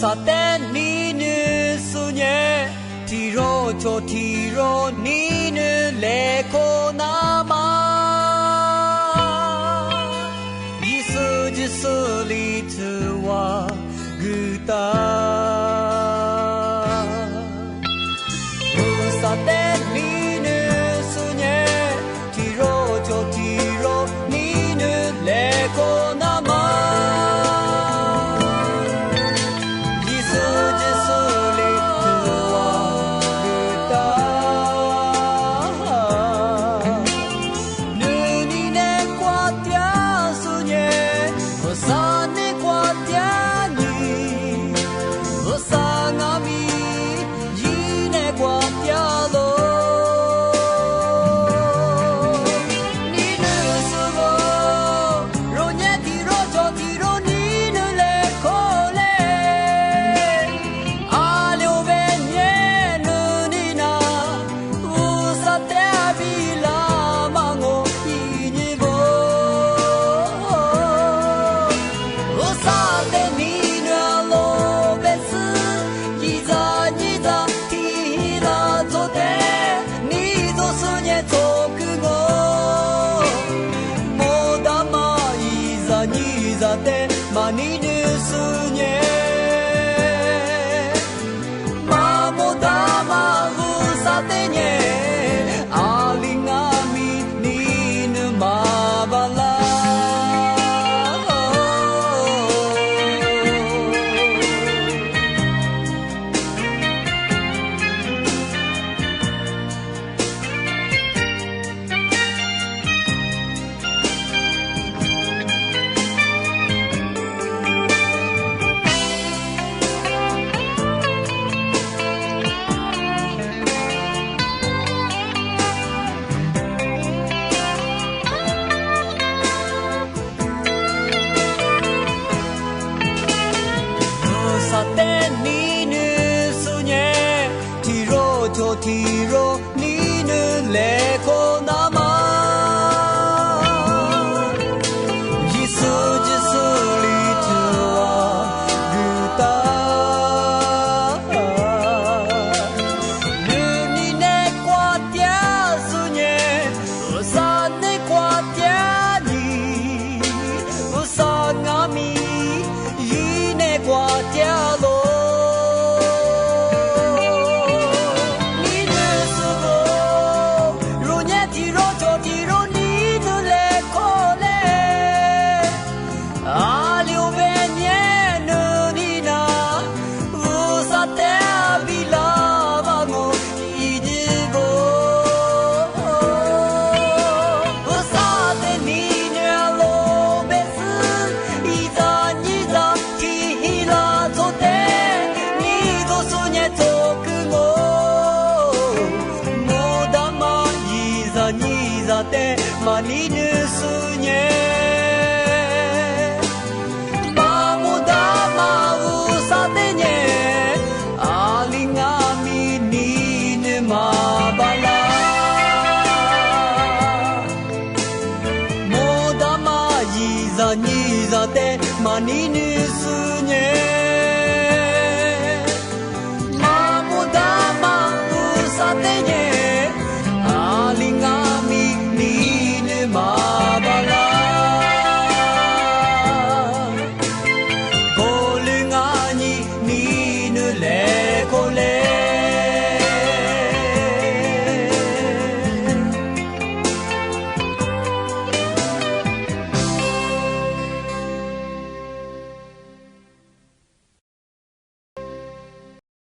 sa te ni nu su nye tiro cho tiro ni nu le ko na ma Jisu Jisu li tu wa gu ta sa te ni nu su nye tiro cho tiro ni nu le ko na ma Mani nu su nye ma mo da ma hu sa te nye ali nga mi ni nu ma ba la Tiro ni nu le ko na ma Jisu Jisu li tu wa gu ta Nu ni ne kwa tia su nye Usa ne kwa tia ni Usa nga mi yi ne kwa tia lo Mani nu su nye ma mo da ma u sa te nye ali nga mi ni nu ma ba la mo da ma yi za ni za te mani nu su nye